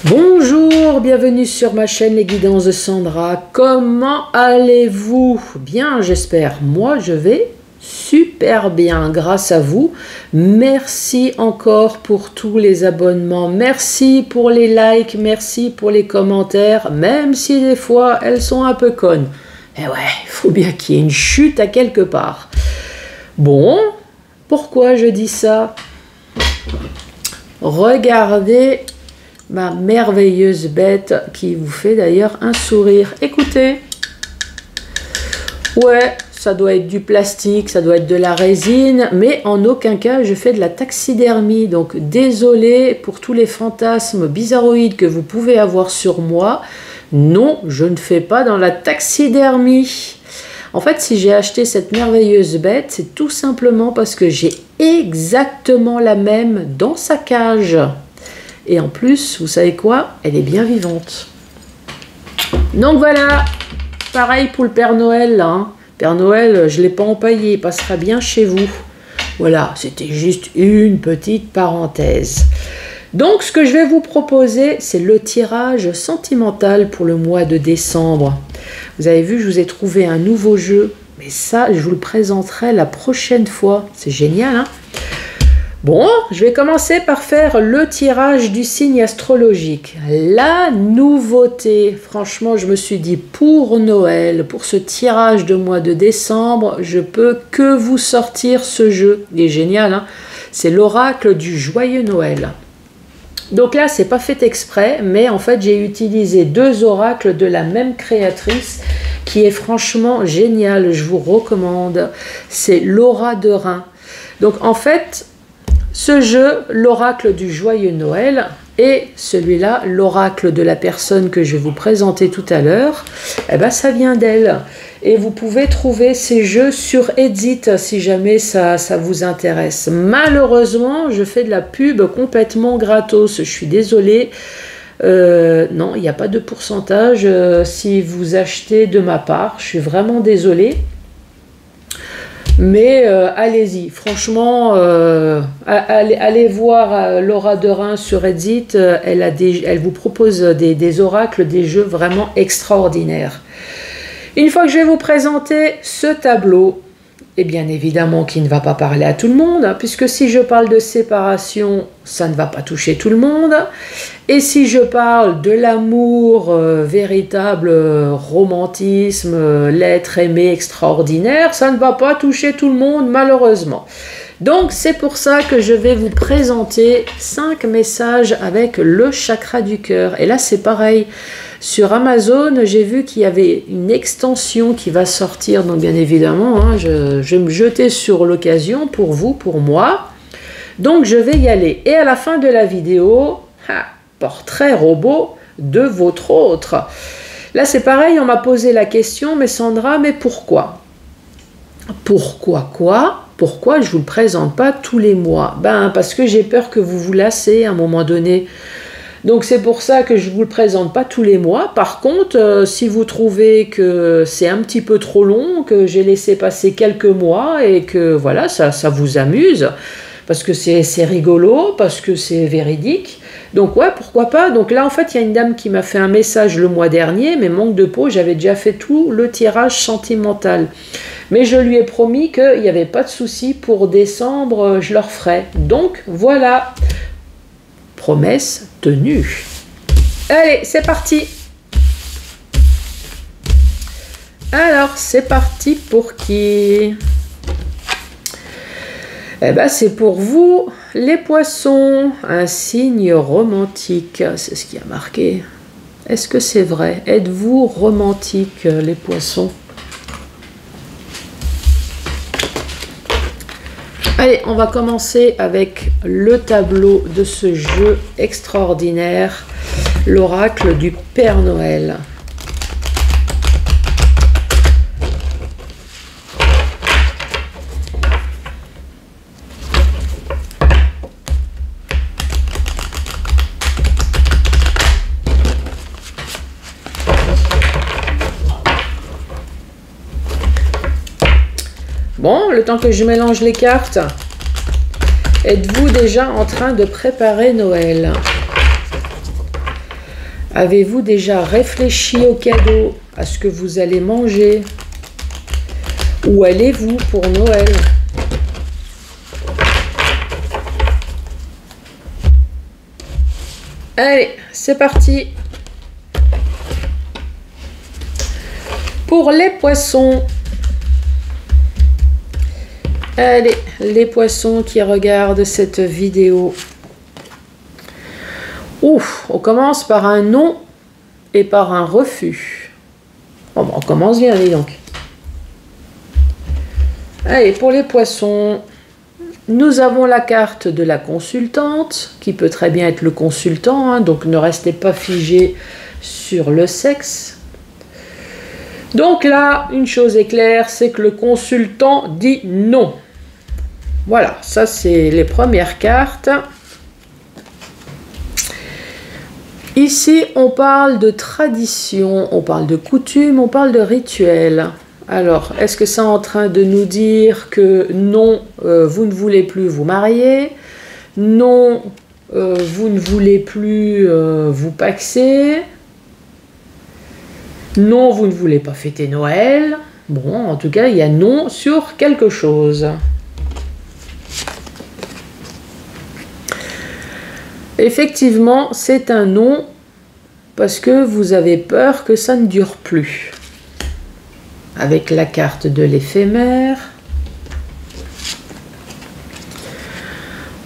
Bonjour, bienvenue sur ma chaîne Les Guidances de Sandra. Comment allez-vous? Bien, j'espère. Moi, je vais super bien grâce à vous. Merci encore pour tous les abonnements. Merci pour les likes, merci pour les commentaires, même si des fois, elles sont un peu connes. Eh ouais, il faut bien qu'il y ait une chute à quelque part. Bon, pourquoi je dis ça? Regardez ma merveilleuse bête qui vous fait d'ailleurs un sourire. Écoutez. Ouais, ça doit être du plastique, ça doit être de la résine, mais en aucun cas je fais de la taxidermie. Donc désolé pour tous les fantasmes bizarroïdes que vous pouvez avoir sur moi. Non, je ne fais pas dans la taxidermie. En fait, si j'ai acheté cette merveilleuse bête, c'est tout simplement parce que j'ai exactement la même dans sa cage. Et en plus, vous savez quoi? Elle est bien vivante. Donc voilà, pareil pour le Père Noël. Là, hein. Père Noël, je ne l'ai pas empaillé, il passera bien chez vous. Voilà, c'était juste une petite parenthèse. Donc, ce que je vais vous proposer, c'est le tirage sentimental pour le mois de décembre. Vous avez vu, je vous ai trouvé un nouveau jeu. Mais ça, je vous le présenterai la prochaine fois. C'est génial, hein? Bon, je vais commencer par faire le tirage du signe astrologique. La nouveauté, franchement, je me suis dit pour Noël, pour ce tirage de mois de décembre, je peux que vous sortir ce jeu. Il est génial, hein? C'est l'oracle du joyeux Noël. Donc là, c'est pas fait exprès, mais en fait, j'ai utilisé deux oracles de la même créatrice qui est franchement génial. Je vous recommande. C'est Laura de Rhin. Donc en fait, ce jeu, l'oracle du joyeux Noël, et celui-là, l'oracle de la personne que je vais vous présenter tout à l'heure, eh ben, ça vient d'elle. Et vous pouvez trouver ces jeux sur Edit si jamais ça vous intéresse. Malheureusement, je fais de la pub complètement gratos. Je suis désolée. Non, il n'y a pas de pourcentage si vous achetez de ma part. Je suis vraiment désolée. Mais allez-y, franchement, allez voir Laura de Rhin sur Edit. Elle vous propose des oracles, des jeux vraiment extraordinaires. Une fois que je vais vous présenter ce tableau, et bien évidemment qui ne va pas parler à tout le monde, hein, puisque si je parle de séparation, ça ne va pas toucher tout le monde. Et si je parle de l'amour véritable, romantisme, l'être aimé extraordinaire, ça ne va pas toucher tout le monde malheureusement. Donc c'est pour ça que je vais vous présenter 5 messages avec le chakra du cœur. Et là c'est pareil. Sur Amazon, j'ai vu qu'il y avait une extension qui va sortir. Donc bien évidemment, hein, je vais me jeter sur l'occasion pour vous, pour moi. Donc je vais y aller. Et à la fin de la vidéo, portrait robot de votre autre. Là c'est pareil, on m'a posé la question, mais Sandra, mais pourquoi? Pourquoi quoi? Pourquoi je ne vous le présente pas tous les mois? Ben parce que j'ai peur que vous vous lassez à un moment donné. Donc c'est pour ça que je ne vous le présente pas tous les mois. Par contre, si vous trouvez que c'est un petit peu trop long, que j'ai laissé passer quelques mois et que voilà, ça vous amuse, parce que c'est rigolo, parce que c'est véridique. Donc ouais, pourquoi pas. Donc là en fait, il y a une dame qui m'a fait un message le mois dernier, mais manque de peau, j'avais déjà fait tout le tirage sentimental. Mais je lui ai promis qu'il n'y avait pas de souci pour décembre, je leur ferai. Donc voilà. Promesse tenue. Allez, c'est parti. Alors, c'est parti pour qui? Eh ben, c'est pour vous, les poissons. Un signe romantique. C'est ce qui a marqué. Est-ce que c'est vrai? Êtes-vous romantique, les poissons? Allez, on va commencer avec le tableau de ce jeu extraordinaire, l'oracle du Père Noël. Bon, le temps que je mélange les cartes, êtes-vous déjà en train de préparer Noël? Avez-vous déjà réfléchi au cadeau, à ce que vous allez manger? Où allez-vous pour Noël? Allez, c'est parti. Pour les poissons. Allez, les poissons qui regardent cette vidéo. Ouf, on commence par un non et par un refus. Bon, on commence bien, dis donc. Allez, pour les poissons, nous avons la carte de la consultante, qui peut très bien être le consultant, hein, donc ne restez pas figé sur le sexe. Donc là, une chose est claire, c'est que le consultant dit non. Voilà, ça c'est les premières cartes. Ici, on parle de tradition, on parle de coutume, on parle de rituel. Alors, est-ce que c'est en train de nous dire que non, vous ne voulez plus vous marier? Non, vous ne voulez plus vous paxer? Non, vous ne voulez pas fêter Noël? Bon, en tout cas, il y a non sur quelque chose. Effectivement, c'est un non parce que vous avez peur que ça ne dure plus. Avec la carte de l'éphémère,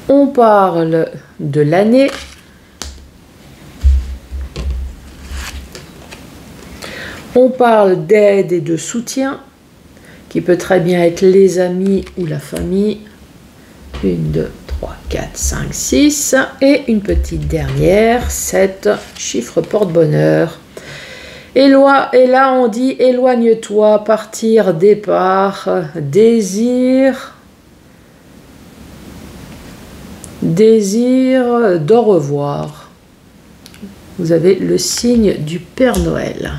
on parle de l'année. On parle d'aide et de soutien, qui peut très bien être les amis ou la famille. 1, 2, 3, 4, 5, 6. Et une petite dernière, 7, chiffre porte-bonheur. Et là, on dit éloigne-toi, partir, départ, désir d'au revoir. Vous avez le signe du Père Noël.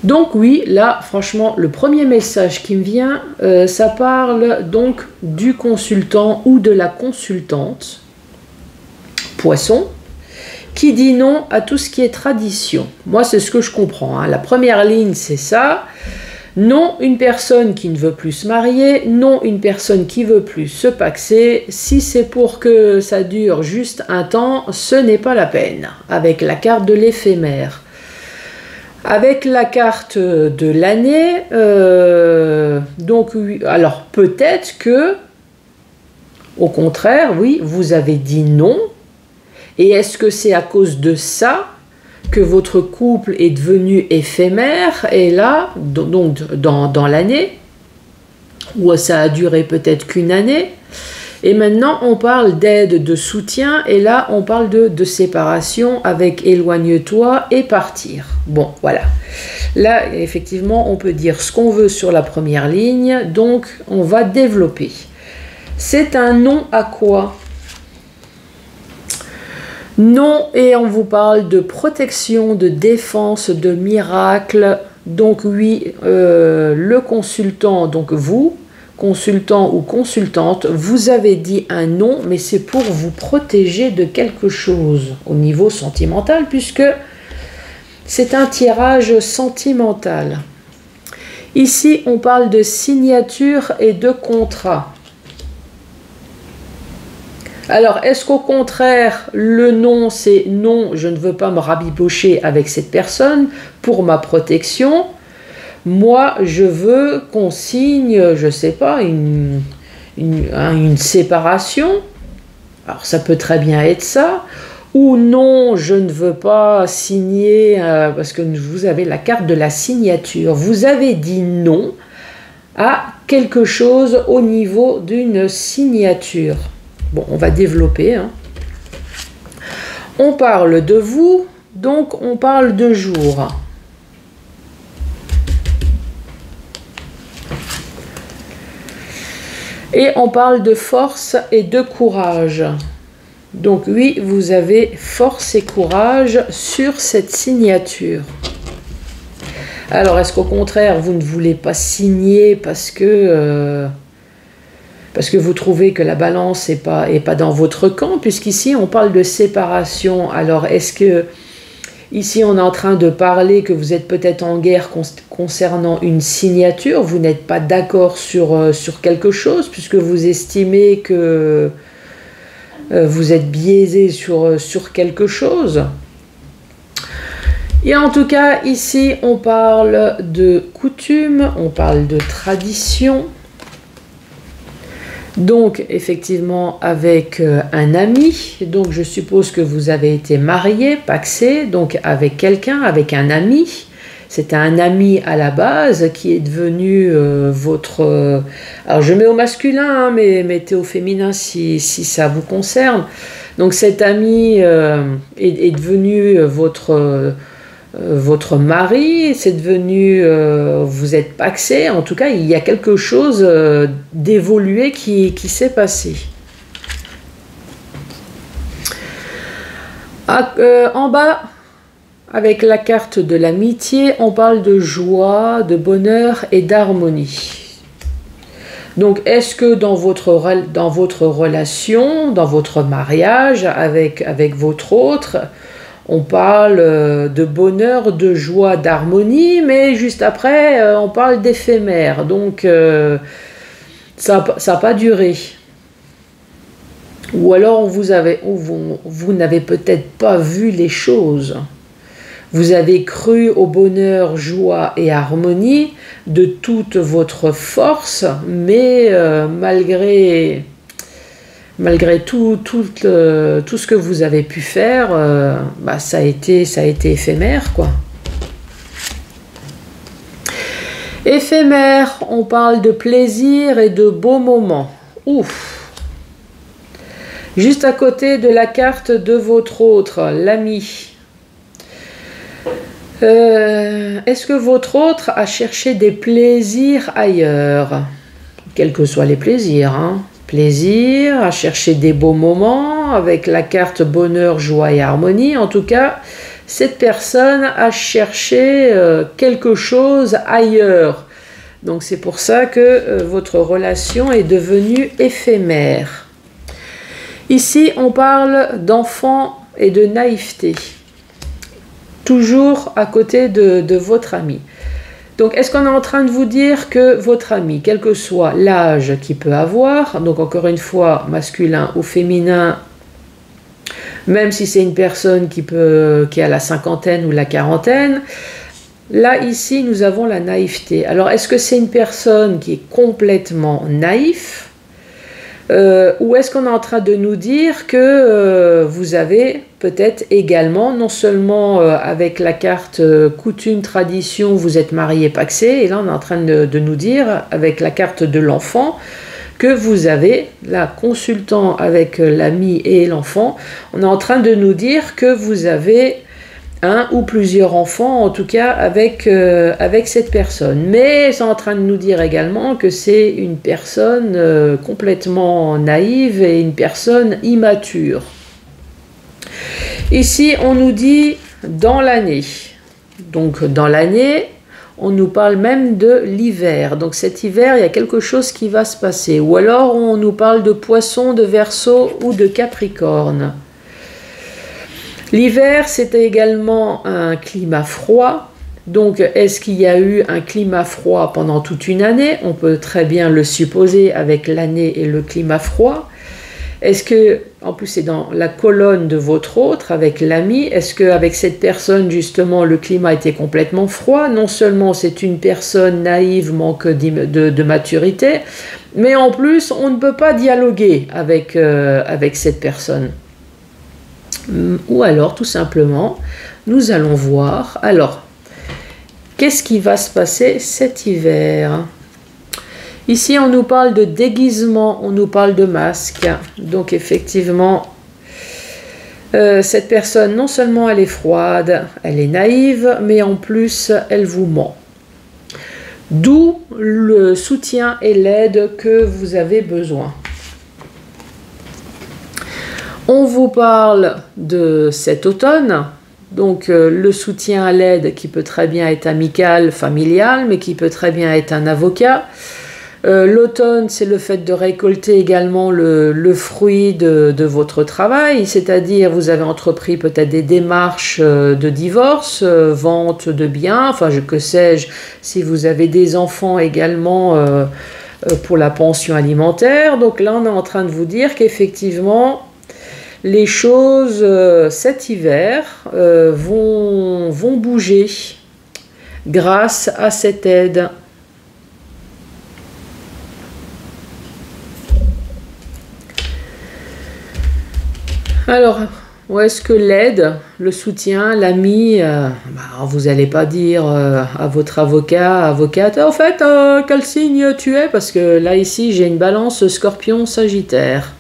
Donc oui, là, franchement, le premier message qui me vient, ça parle donc du consultant ou de la consultante, Poisson, qui dit non à tout ce qui est tradition. Moi, c'est ce que je comprends, hein. La première ligne, c'est ça. Non, une personne qui ne veut plus se marier. Non, une personne qui veut plus se paxer. Si c'est pour que ça dure juste un temps, ce n'est pas la peine. Avec la carte de l'éphémère. Avec la carte de l'année, donc alors peut-être que, au contraire, oui, vous avez dit non. Et est-ce que c'est à cause de ça que votre couple est devenu éphémère? Et là, donc dans l'année, ou ça a duré peut-être qu'une année, et maintenant on parle d'aide, de soutien, et là on parle de séparation avec éloigne-toi et partir. Bon, voilà. Là, effectivement, on peut dire ce qu'on veut sur la première ligne, donc on va développer. C'est un non à quoi? Non, et on vous parle de protection, de défense, de miracle. Donc oui, le consultant, donc vous, consultant ou consultante, vous avez dit un non, mais c'est pour vous protéger de quelque chose au niveau sentimental, puisque c'est un tirage sentimental. Ici, on parle de signature et de contrat. Alors, est-ce qu'au contraire, le non, c'est non, je ne veux pas me rabibocher avec cette personne pour ma protection. Moi, je veux qu'on signe, je ne sais pas, une séparation. Alors, ça peut très bien être ça. Ou non, je ne veux pas signer, parce que vous avez la carte de la signature. Vous avez dit non à quelque chose au niveau d'une signature. Bon, on va développer. Hein. On parle de vous, donc on parle de jour. Et on parle de force et de courage. Donc oui, vous avez force et courage sur cette signature. Alors, est-ce qu'au contraire, vous ne voulez pas signer parce que parce que vous trouvez que la balance n'est pas dans votre camp, puisqu'ici on parle de séparation. Alors est-ce que ici on est en train de parler que vous êtes peut-être en guerre concernant une signature, vous n'êtes pas d'accord sur quelque chose, puisque vous estimez que vous êtes biaisé sur quelque chose. Et en tout cas, ici, on parle de coutume, on parle de tradition. Donc, effectivement, avec un ami. Donc, je suppose que vous avez été marié, pacsé, donc avec quelqu'un, avec un ami. C'était un ami à la base qui est devenu votre... alors, je mets au masculin, hein, mais mettez au féminin si ça vous concerne. Donc, cet ami est devenu votre mari, c'est devenu, vous êtes pacsé, en tout cas il y a quelque chose d'évolué qui s'est passé. En bas, avec la carte de l'amitié, on parle de joie, de bonheur et d'harmonie. Donc est-ce que dans votre relation, dans votre mariage avec votre autre, on parle de bonheur, de joie, d'harmonie, mais juste après, on parle d'éphémère. Donc, ça n'a pas duré. Ou alors, vous n'avez peut-être pas vu les choses. Vous avez cru au bonheur, joie et harmonie de toute votre force, mais malgré tout ce que vous avez pu faire, ça a été éphémère, quoi. Éphémère, on parle de plaisir et de beaux moments. Ouf! Juste à côté de la carte de votre autre, l'ami. Est-ce que votre autre a cherché des plaisirs ailleurs? Quels que soient les plaisirs, hein. Plaisir, à chercher des beaux moments, avec la carte bonheur, joie et harmonie. En tout cas, cette personne a cherché quelque chose ailleurs. Donc c'est pour ça que votre relation est devenue éphémère. Ici, on parle d'enfant et de naïveté. Toujours à côté de votre ami. Donc, est-ce qu'on est en train de vous dire que votre ami, quel que soit l'âge qu'il peut avoir, donc encore une fois, masculin ou féminin, même si c'est une personne qui a la cinquantaine ou la quarantaine, là, ici, nous avons la naïveté. Alors, est-ce que c'est une personne qui est complètement naïf ou est-ce qu'on est en train de nous dire que vous avez peut-être également, non seulement avec la carte coutume, tradition, vous êtes marié, pacsé, et là on est en train de nous dire, avec la carte de l'enfant, que vous avez, là, consultant avec l'ami et l'enfant, on est en train de nous dire que vous avez un ou plusieurs enfants, en tout cas avec cette personne. Mais c'est en train de nous dire également que c'est une personne complètement naïve et une personne immature. Ici, on nous dit dans l'année. Donc dans l'année, on nous parle même de l'hiver. Donc cet hiver, il y a quelque chose qui va se passer. Ou alors on nous parle de Poisson, de Verseau ou de Capricorne. L'hiver, c'était également un climat froid. Donc, est-ce qu'il y a eu un climat froid pendant toute une année? On peut très bien le supposer avec l'année et le climat froid. Est-ce que, en plus c'est dans la colonne de votre autre, avec l'ami, est-ce qu'avec cette personne, justement, le climat était complètement froid? Non seulement c'est une personne naïve, manque de maturité, mais en plus, on ne peut pas dialoguer avec cette personne. Ou alors, tout simplement, nous allons voir. Alors, qu'est-ce qui va se passer cet hiver? Ici, on nous parle de déguisement, on nous parle de masque. Donc, effectivement, cette personne, non seulement elle est froide, elle est naïve, mais en plus, elle vous ment. D'où le soutien et l'aide que vous avez besoin. On vous parle de cet automne, donc le soutien à l'aide qui peut très bien être amical, familial, mais qui peut très bien être un avocat. L'automne, c'est le fait de récolter également le fruit de votre travail, c'est-à-dire vous avez entrepris peut-être des démarches de divorce, vente de biens, enfin que sais-je, si vous avez des enfants également pour la pension alimentaire. Donc là, on est en train de vous dire qu'effectivement, les choses cet hiver vont bouger grâce à cette aide. Alors, où est-ce que l'aide, le soutien, l'ami, vous n'allez pas dire à votre avocat, avocate, en fait, quel signe tu es? Parce que là, ici, j'ai une balance Scorpion Sagittaire.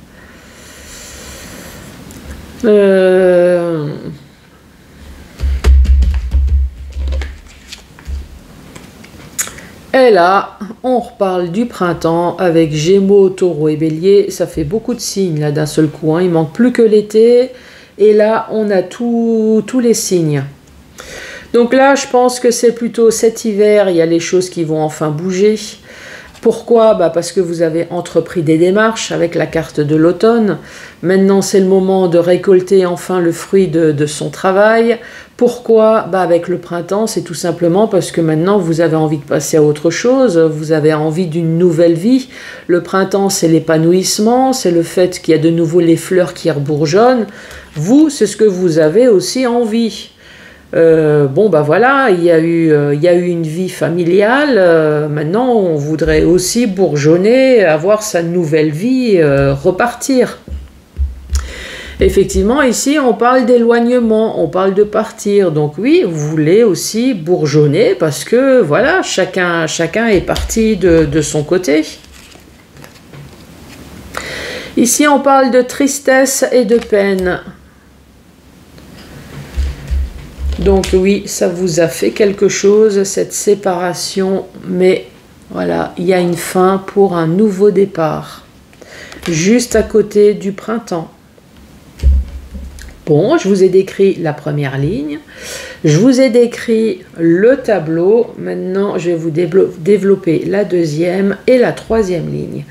Et là, on reparle du printemps avec Gémeaux, Taureau et Bélier. Ça fait beaucoup de signes là d'un seul coup. Il manque plus que l'été. Et là, on a tous les signes. Donc là, je pense que c'est plutôt cet hiver, il y a les choses qui vont enfin bouger. Pourquoi? Parce que vous avez entrepris des démarches avec la carte de l'automne. Maintenant, c'est le moment de récolter enfin le fruit de son travail. Pourquoi? Avec le printemps, c'est tout simplement parce que maintenant, vous avez envie de passer à autre chose. Vous avez envie d'une nouvelle vie. Le printemps, c'est l'épanouissement. C'est le fait qu'il y a de nouveau les fleurs qui rebourgeonnent. Vous, c'est ce que vous avez aussi envie. Voilà, il y a eu une vie familiale, maintenant on voudrait aussi bourgeonner, avoir sa nouvelle vie, repartir. Effectivement, ici on parle d'éloignement, on parle de partir, donc oui, vous voulez aussi bourgeonner parce que voilà, chacun est parti de son côté. Ici on parle de tristesse et de peine. Donc oui, ça vous a fait quelque chose, cette séparation, mais voilà, il y a une fin pour un nouveau départ, juste à côté du printemps. Bon, je vous ai décrit la première ligne, je vous ai décrit le tableau, maintenant je vais vous développer la deuxième et la troisième ligne.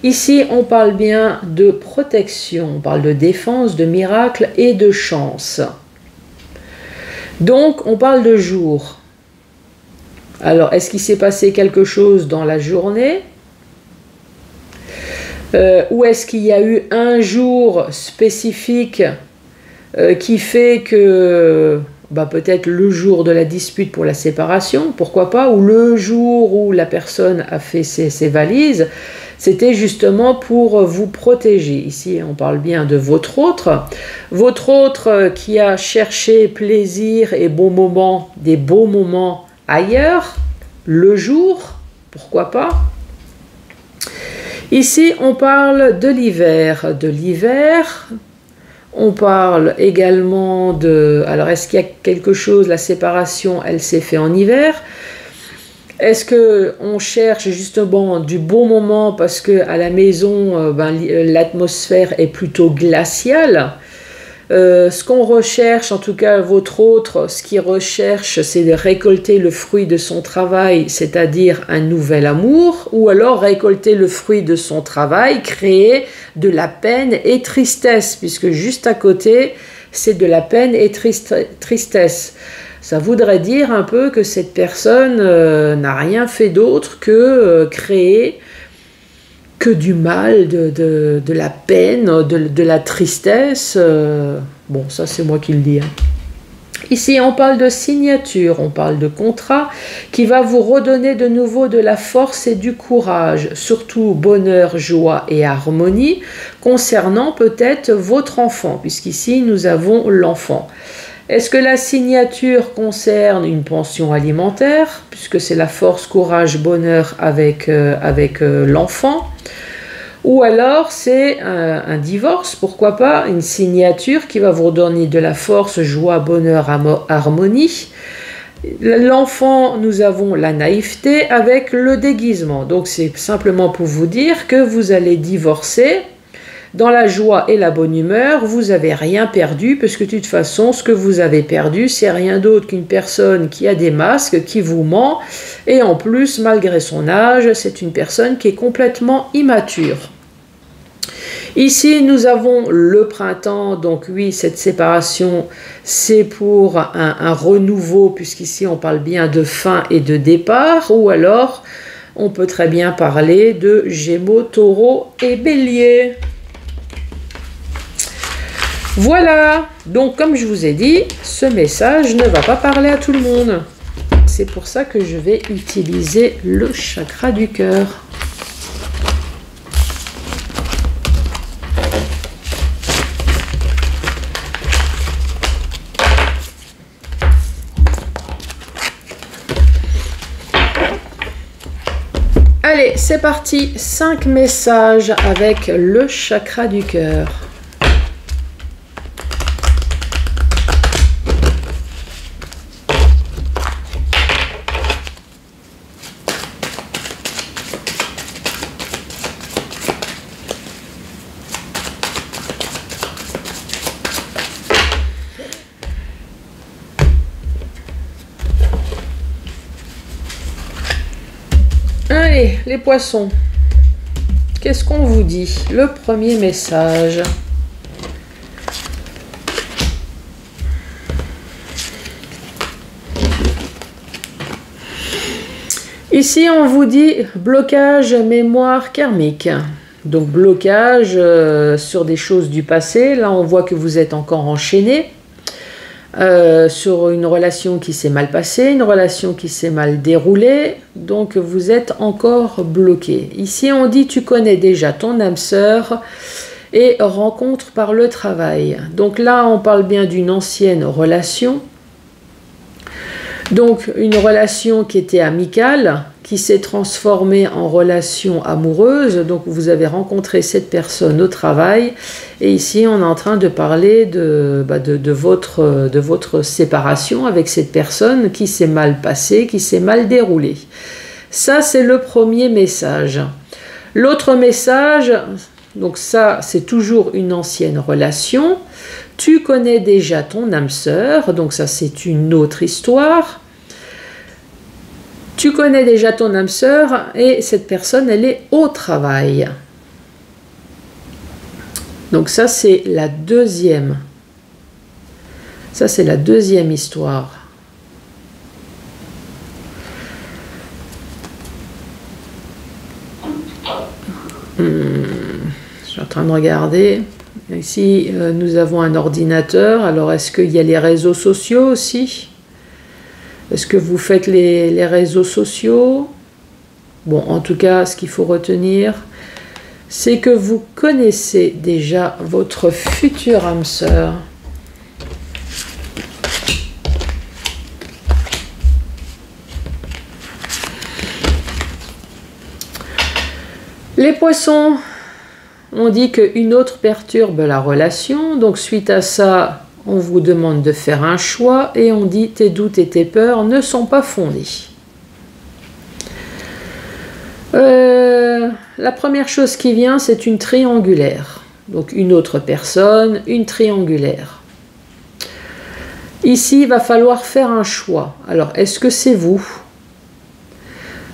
Ici, on parle bien de protection, on parle de défense, de miracle et de chance. Donc, on parle de jour. Alors, est-ce qu'il s'est passé quelque chose dans la journée? Ou est-ce qu'il y a eu un jour spécifique qui fait que peut-être le jour de la dispute pour la séparation, pourquoi pas, ou le jour où la personne a fait ses valises, c'était justement pour vous protéger. Ici, on parle bien de votre autre qui a cherché plaisir et bons moments, des beaux moments ailleurs, le jour, pourquoi pas. Ici, on parle de l'hiver. On parle également de... Alors, est-ce qu'il y a quelque chose, la séparation, elle s'est faite en hiver? Est-ce qu'on cherche justement du bon moment parce qu'à la maison, l'atmosphère est plutôt glaciale? Ce qu'on recherche, en tout cas votre autre, ce qu'il recherche, c'est de récolter le fruit de son travail, c'est-à-dire un nouvel amour, ou alors récolter le fruit de son travail, créer de la peine et tristesse, puisque juste à côté, c'est de la peine et tristesse. Ça voudrait dire un peu que cette personne n'a rien fait d'autre que créer que du mal, de la peine, de la tristesse. Bon, ça c'est moi qui le dis. Ici, on parle de signature, on parle de contrat qui va vous redonner de nouveau de la force et du courage, surtout bonheur, joie et harmonie, concernant peut-être votre enfant, puisqu'ici nous avons l'enfant. Est-ce que la signature concerne une pension alimentaire, puisque c'est la force, courage, bonheur avec l'enfant? Ou alors c'est un divorce, pourquoi pas, une signature qui va vous redonner de la force, joie, bonheur, harmonie. L'enfant, nous avons la naïveté avec le déguisement. Donc c'est simplement pour vous dire que vous allez divorcer dans la joie et la bonne humeur, vous n'avez rien perdu, parce que de toute façon, ce que vous avez perdu, c'est rien d'autre qu'une personne qui a des masques, qui vous ment, et en plus, malgré son âge, c'est une personne qui est complètement immature. Ici, nous avons le printemps, donc oui, cette séparation, c'est pour un renouveau, puisqu'ici, on parle bien de fin et de départ, ou alors, on peut très bien parler de Gémeaux, Taureau et Bélier. Voilà, donc comme je vous ai dit, ce message ne va pas parler à tout le monde. C'est pour ça que je vais utiliser le chakra du cœur. Allez, c'est parti, 5 messages avec le chakra du cœur. Allez, les poissons, qu'est-ce qu'on vous dit? Le premier message. Ici, on vous dit blocage mémoire karmique. Donc, blocage sur des choses du passé. Là, on voit que vous êtes encore enchaîné. Sur une relation qui s'est mal passée, une relation qui s'est mal déroulée, donc vous êtes encore bloqué. Ici on dit tu connais déjà ton âme sœur et rencontre par le travail. Donc là on parle bien d'une ancienne relation, donc une relation qui était amicale, qui s'est transformée en relation amoureuse. Donc vous avez rencontré cette personne au travail et ici on est en train de parler de votre séparation avec cette personne qui s'est mal passée, qui s'est mal déroulée. Ça c'est le premier message. L'autre message, donc ça c'est toujours une ancienne relation. Tu connais déjà ton âme sœur, donc ça c'est une autre histoire. Tu connais déjà ton âme sœur et cette personne, elle est au travail. Donc ça, c'est la deuxième. Ça, c'est la deuxième histoire. Je suis en train de regarder. Ici, nous avons un ordinateur. Alors, est-ce qu'il y a les réseaux sociaux aussi ? Est-ce que vous faites les réseaux sociaux? Bon, en tout cas, ce qu'il faut retenir, c'est que vous connaissez déjà votre future âme sœur. Les poissons, on dit qu'une autre perturbe la relation, donc suite à ça, on vous demande de faire un choix et on dit tes doutes et tes peurs ne sont pas fondés. La première chose qui vient, c'est une triangulaire. Donc une autre personne, une triangulaire. Ici, il va falloir faire un choix. Alors, est-ce que c'est vous?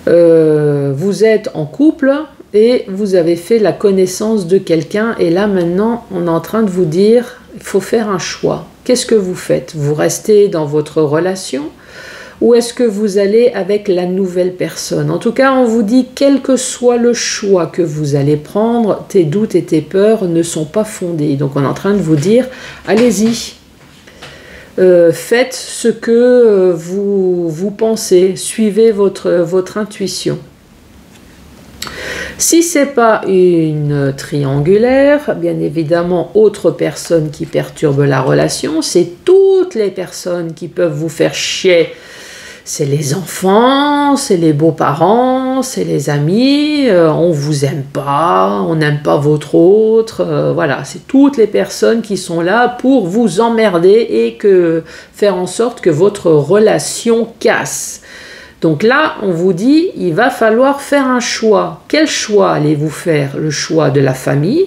Vous êtes en couple et vous avez fait la connaissance de quelqu'un et là maintenant, on est en train de vous dire il faut faire un choix. Qu'est-ce que vous faites? Vous restez dans votre relation ou est-ce que vous allez avec la nouvelle personne? En tout cas, on vous dit, quel que soit le choix que vous allez prendre, tes doutes et tes peurs ne sont pas fondés. Donc on est en train de vous dire, allez-y, faites ce que vous pensez, suivez votre intuition. Si ce n'est pas une triangulaire, bien évidemment, autre personne qui perturbe la relation, c'est toutes les personnes qui peuvent vous faire chier. C'est les enfants, c'est les beaux-parents, c'est les amis, on ne vous aime pas, on n'aime pas votre autre, voilà, c'est toutes les personnes qui sont là pour vous emmerder et faire en sorte que votre relation casse. Donc là, on vous dit, il va falloir faire un choix. Quel choix allez-vous faire? Le choix de la famille,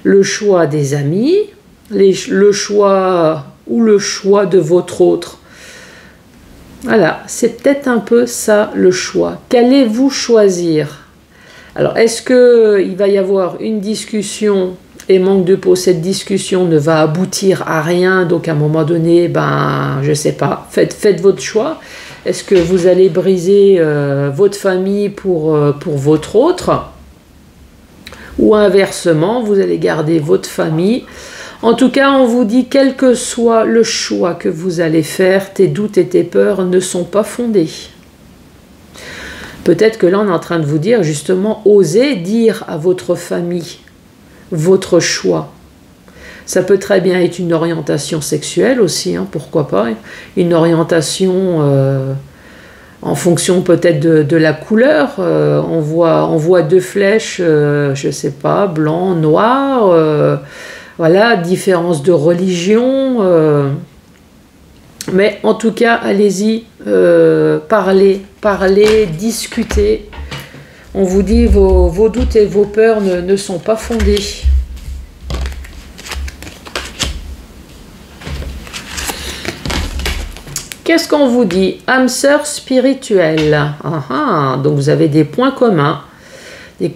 le choix des amis, le choix ou le choix de votre autre. Voilà, c'est peut-être un peu ça le choix. Qu'allez-vous choisir? Alors, est-ce qu'il va y avoir une discussion et manque de peau, cette discussion ne va aboutir à rien, donc à un moment donné, ben, je sais pas, faites votre choix. Est-ce que vous allez briser votre famille pour votre autre? Ou inversement, vous allez garder votre famille. En tout cas, on vous dit, quel que soit le choix que vous allez faire, tes doutes et tes peurs ne sont pas fondés. Peut-être que là, on est en train de vous dire, justement, osez dire à votre famille votre choix. Ça peut très bien être une orientation sexuelle aussi, hein, pourquoi pas. Une orientation en fonction peut-être de la couleur. On voit deux flèches, je sais pas, blanc, noir. Voilà, différence de religion. Mais en tout cas, allez-y, parlez, discutez. On vous dit, vos doutes et vos peurs ne sont pas fondés. Qu'est-ce qu'on vous dit? Âme sœur spirituelle. Donc vous avez des points communs. Des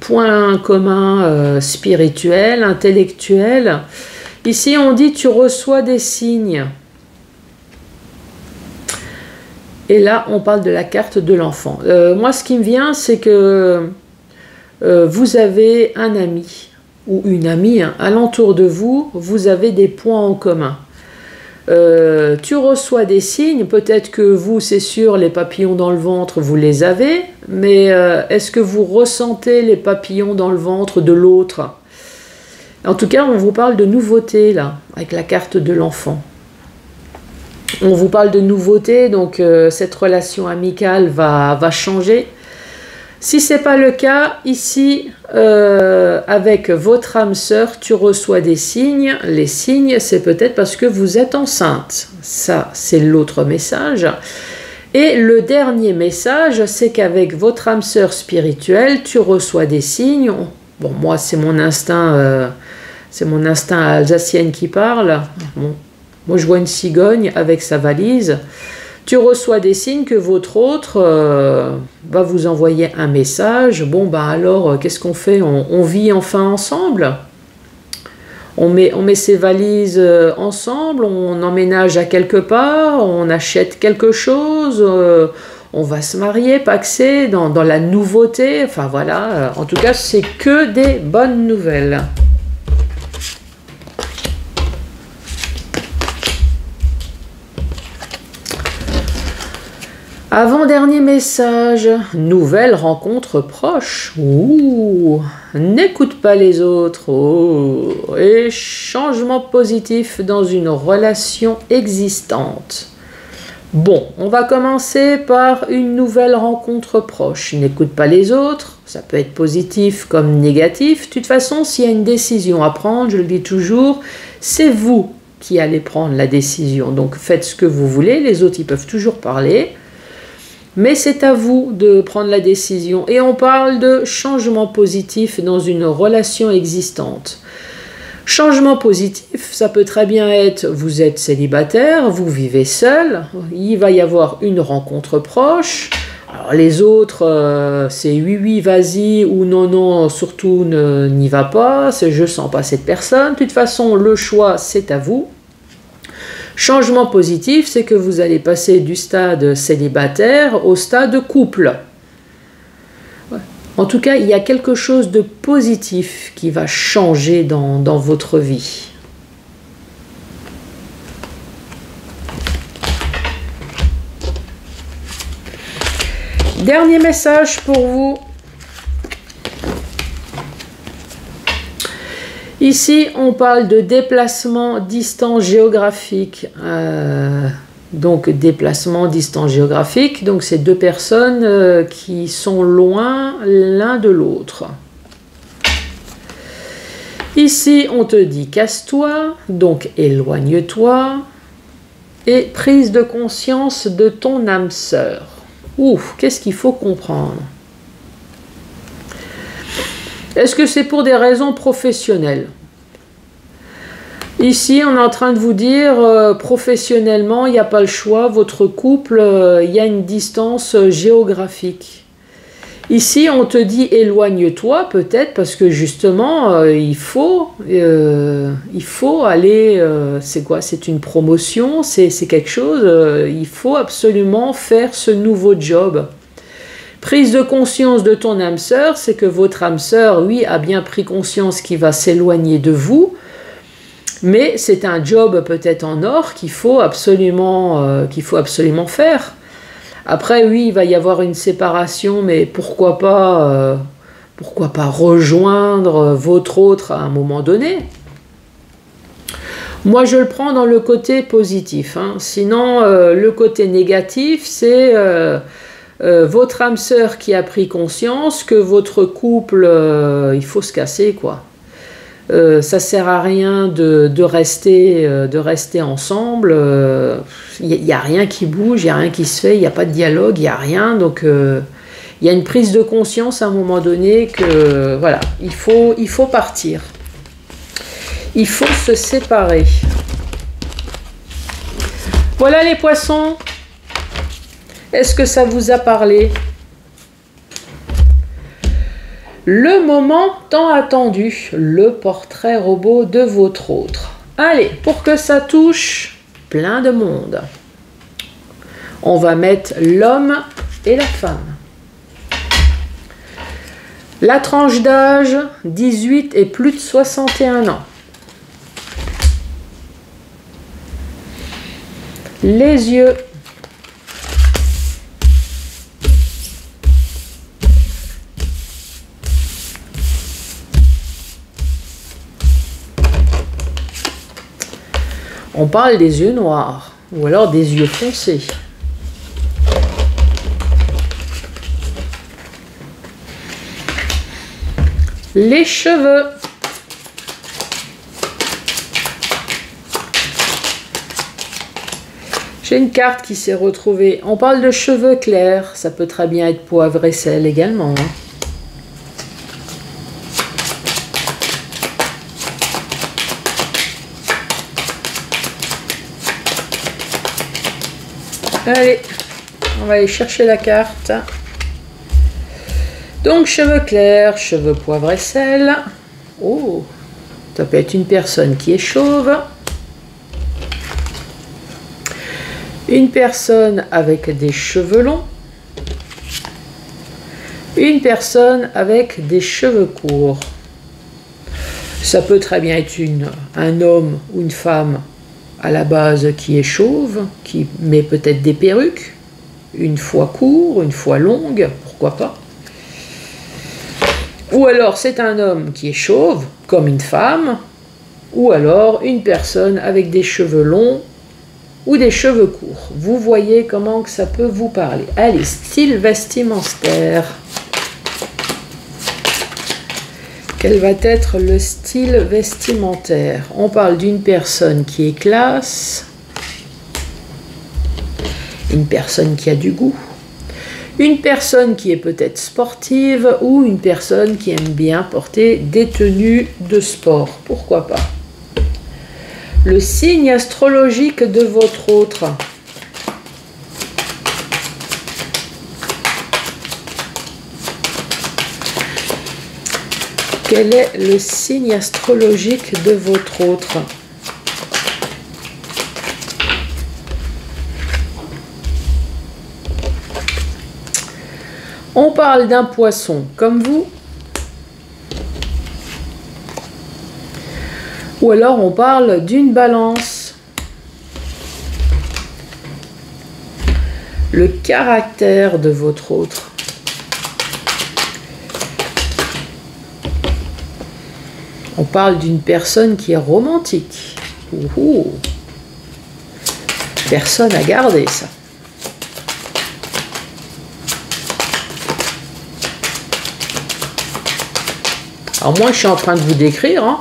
points communs spirituels, intellectuels. Ici, on dit, tu reçois des signes. Et là, on parle de la carte de l'enfant. Moi, ce qui me vient, c'est que vous avez un ami ou une amie, hein, alentour de vous, vous avez des points en commun. Tu reçois des signes, peut-être que vous, c'est sûr, les papillons dans le ventre, vous les avez, mais est-ce que vous ressentez les papillons dans le ventre de l'autre? En tout cas, on vous parle de nouveautés, là, avec la carte de l'enfant. On vous parle de nouveautés, donc cette relation amicale va changer. Si ce n'est pas le cas, ici, avec votre âme sœur, tu reçois des signes. Les signes, c'est peut-être parce que vous êtes enceinte. Ça, c'est l'autre message. Et le dernier message, c'est qu'avec votre âme sœur spirituelle, tu reçois des signes. Bon, moi, c'est mon instinct alsacienne qui parle. Bon, moi, je vois une cigogne avec sa valise. Tu reçois des signes que votre autre va vous envoyer un message. Bon, ben alors, qu'est-ce qu'on fait? On vit enfin ensemble. On met ses valises ensemble, on emménage à quelque part, on achète quelque chose, on va se marier, paxer, dans la nouveauté. Enfin voilà, en tout cas, c'est que des bonnes nouvelles. Avant-dernier message, nouvelle rencontre proche. Ouh, n'écoute pas les autres. Oh, et changement positif dans une relation existante. Bon, on va commencer par une nouvelle rencontre proche. N'écoute pas les autres, ça peut être positif comme négatif. De toute façon, s'il y a une décision à prendre, je le dis toujours, c'est vous qui allez prendre la décision. Donc faites ce que vous voulez, les autres ils peuvent toujours parler. Mais c'est à vous de prendre la décision. Et on parle de changement positif dans une relation existante. Changement positif, ça peut très bien être, vous êtes célibataire, vous vivez seul, il va y avoir une rencontre proche. Alors les autres, c'est oui, oui, vas-y, ou non, non, surtout n'y va pas, je sens pas cette personne. De toute façon, le choix, c'est à vous. Changement positif, c'est que vous allez passer du stade célibataire au stade couple. En tout cas, il y a quelque chose de positif qui va changer dans votre vie. Dernier message pour vous. Ici, on parle de déplacement, distance géographique. Donc, déplacement, distance géographique. Donc, c'est deux personnes qui sont loin l'un de l'autre. Ici, on te dit casse-toi, donc éloigne-toi. Et prise de conscience de ton âme sœur. Ouf, qu'est-ce qu'il faut comprendre? Est-ce que c'est pour des raisons professionnelles? Ici, on est en train de vous dire, professionnellement, il n'y a pas le choix, votre couple, il y a une distance géographique. Ici, on te dit éloigne-toi peut-être parce que justement, il faut aller, c'est quoi? C'est une promotion, c'est quelque chose, il faut absolument faire ce nouveau job. Prise de conscience de ton âme sœur, c'est que votre âme sœur, oui, a bien pris conscience qu'il va s'éloigner de vous, mais c'est un job peut-être en or qu'il faut absolument faire. Après, oui, il va y avoir une séparation, mais pourquoi pas rejoindre votre autre à un moment donné? Moi, je le prends dans le côté positif, hein. Sinon, le côté négatif, c'est votre âme sœur qui a pris conscience que votre couple, il faut se casser, quoi. Ça sert à rien de rester ensemble. Il n'y a rien qui bouge, il n'y a rien qui se fait, il n'y a pas de dialogue, il n'y a rien. Donc, il y a une prise de conscience à un moment donné que, voilà, il faut partir. Il faut se séparer. Voilà les poissons. Est-ce que ça vous a parlé? Le moment tant attendu, le portrait robot de votre autre. Allez, pour que ça touche plein de monde, on va mettre l'homme et la femme. La tranche d'âge, 18 et plus de 61 ans. Les yeux. On parle des yeux noirs, ou alors des yeux foncés. Les cheveux. J'ai une carte qui s'est retrouvée. On parle de cheveux clairs, ça peut très bien être poivre et sel également, hein. Allez, on va aller chercher la carte. Donc, cheveux clairs, cheveux poivre et sel. Oh, ça peut être une personne qui est chauve. Une personne avec des cheveux longs. Une personne avec des cheveux courts. Ça peut très bien être un homme ou une femme à la base qui est chauve, qui met peut-être des perruques, une fois court, une fois longue, pourquoi pas. Ou alors c'est un homme qui est chauve, comme une femme, ou alors une personne avec des cheveux longs ou des cheveux courts. Vous voyez comment que ça peut vous parler. Allez, style vestimentaire. Quel va être le style vestimentaire? On parle d'une personne qui est classe, une personne qui a du goût, une personne qui est peut-être sportive ou une personne qui aime bien porter des tenues de sport. Pourquoi pas? Le signe astrologique de votre autre. Quel est le signe astrologique de votre autre? On parle d'un poisson comme vous. Ou alors on parle d'une balance. Le caractère de votre autre. On parle d'une personne qui est romantique. Ouhou. Personne à garder, ça. Alors moi, je suis en train de vous décrire, hein.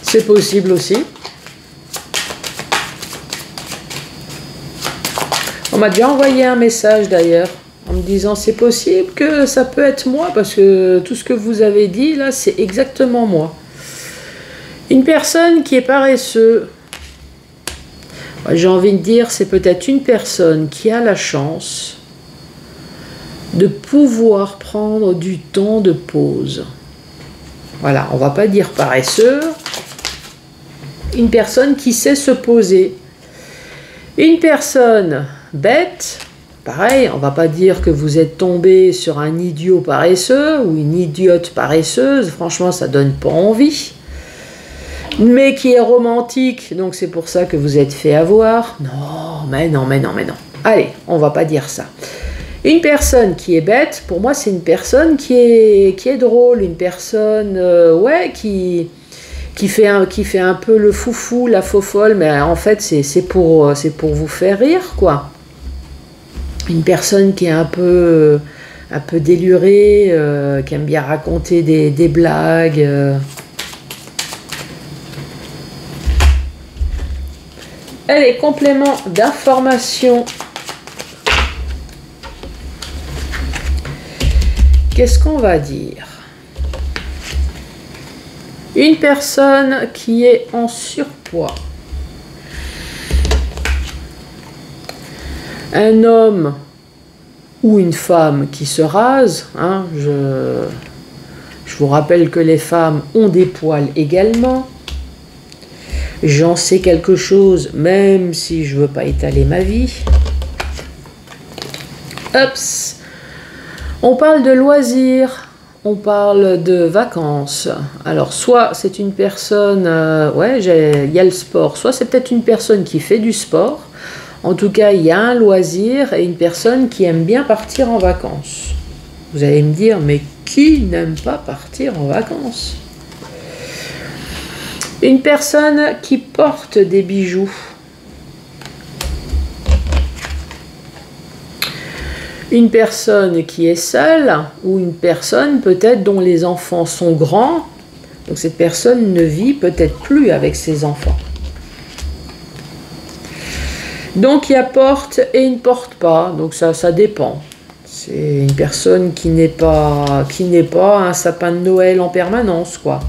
C'est possible aussi. On m'a déjà envoyé un message d'ailleurs en me disant c'est possible que ça peut être moi, parce que tout ce que vous avez dit là, c'est exactement moi. Une personne qui est paresseuse, j'ai envie de dire, c'est peut-être une personne qui a la chance de pouvoir prendre du temps de pause. Voilà, on va pas dire paresseux. Une personne qui sait se poser. Une personne bête, pareil, on va pas dire que vous êtes tombé sur un idiot paresseux ou une idiote paresseuse, franchement ça donne pas envie. Mais qui est romantique, donc c'est pour ça que vous êtes fait avoir. Non, mais non, mais non, mais non. Allez, on va pas dire ça. Une personne qui est bête, pour moi c'est une personne qui est drôle, une personne ouais, qui fait un peu le foufou, la faux-folle, mais en fait c'est pour vous faire rire, quoi. Une personne qui est un peu délurée, qui aime bien raconter des blagues. Allez, complément d'information. Qu'est-ce qu'on va dire? Une personne qui est en surpoids. Un homme ou une femme qui se rase. Hein, je vous rappelle que les femmes ont des poils également. J'en sais quelque chose, même si je ne veux pas étaler ma vie. Ups. On parle de loisirs, on parle de vacances. Alors, soit c'est une personne, ouais, il y a le sport, soit c'est peut-être une personne qui fait du sport. En tout cas, il y a un loisir et une personne qui aime bien partir en vacances. Vous allez me dire, mais qui n'aime pas partir en vacances? Une personne qui porte des bijoux. Une personne qui est seule ou une personne peut-être dont les enfants sont grands. Donc cette personne ne vit peut-être plus avec ses enfants. Donc il y a porte et il ne porte pas. Donc ça dépend. C'est une personne qui n'est pas un sapin de Noël en permanence, quoi.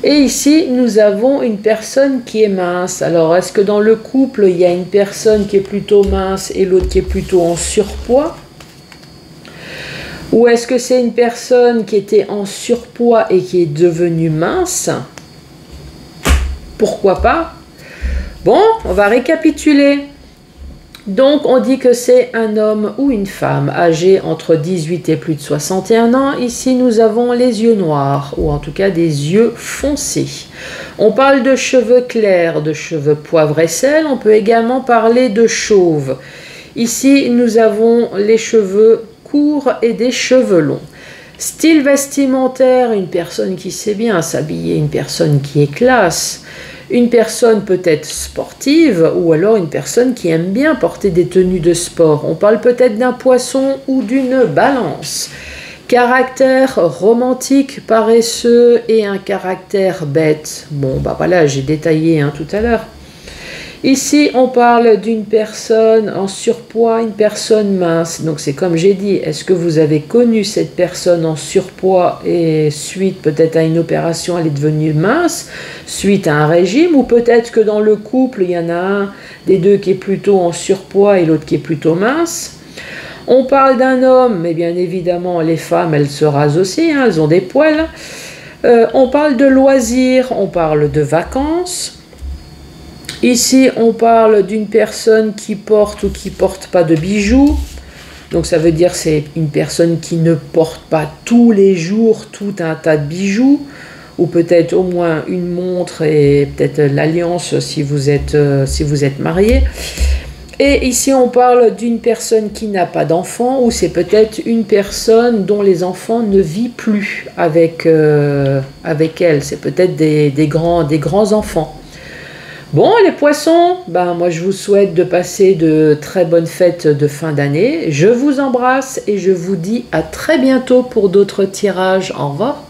Et ici, nous avons une personne qui est mince. Alors, est-ce que dans le couple, il y a une personne qui est plutôt mince et l'autre qui est plutôt en surpoids? Ou est-ce que c'est une personne qui était en surpoids et qui est devenue mince? Pourquoi pas? Bon, on va récapituler. Donc, on dit que c'est un homme ou une femme âgé entre 18 et plus de 61 ans. Ici, nous avons les yeux noirs, ou en tout cas des yeux foncés. On parle de cheveux clairs, de cheveux poivre et sel. On peut également parler de chauve. Ici, nous avons les cheveux courts et des cheveux longs. Style vestimentaire, une personne qui sait bien s'habiller, une personne qui est classe. Une personne peut-être sportive ou alors une personne qui aime bien porter des tenues de sport. On parle peut-être d'un poisson ou d'une balance. Caractère romantique, paresseux et un caractère bête. Bon, bah voilà, j'ai détaillé tout à l'heure. Ici, on parle d'une personne en surpoids, une personne mince. Donc, c'est comme j'ai dit, est-ce que vous avez connu cette personne en surpoids et suite peut-être à une opération, elle est devenue mince, suite à un régime, ou peut-être que dans le couple, il y en a un des deux qui est plutôt en surpoids et l'autre qui est plutôt mince. On parle d'un homme, mais bien évidemment, les femmes, elles se rasent aussi, elles ont des poils. On parle de loisirs, on parle de vacances. Ici, on parle d'une personne qui porte ou qui ne porte pas de bijoux. Donc, ça veut dire que c'est une personne qui ne porte pas tous les jours tout un tas de bijoux. Ou peut-être au moins une montre et peut-être l'alliance si vous êtes marié. Et ici, on parle d'une personne qui n'a pas d'enfant. Ou c'est peut-être une personne dont les enfants ne vivent plus avec elle. C'est peut-être des grands enfants. Bon, les poissons, ben moi je vous souhaite de passer de très bonnes fêtes de fin d'année. Je vous embrasse et je vous dis à très bientôt pour d'autres tirages. Au revoir.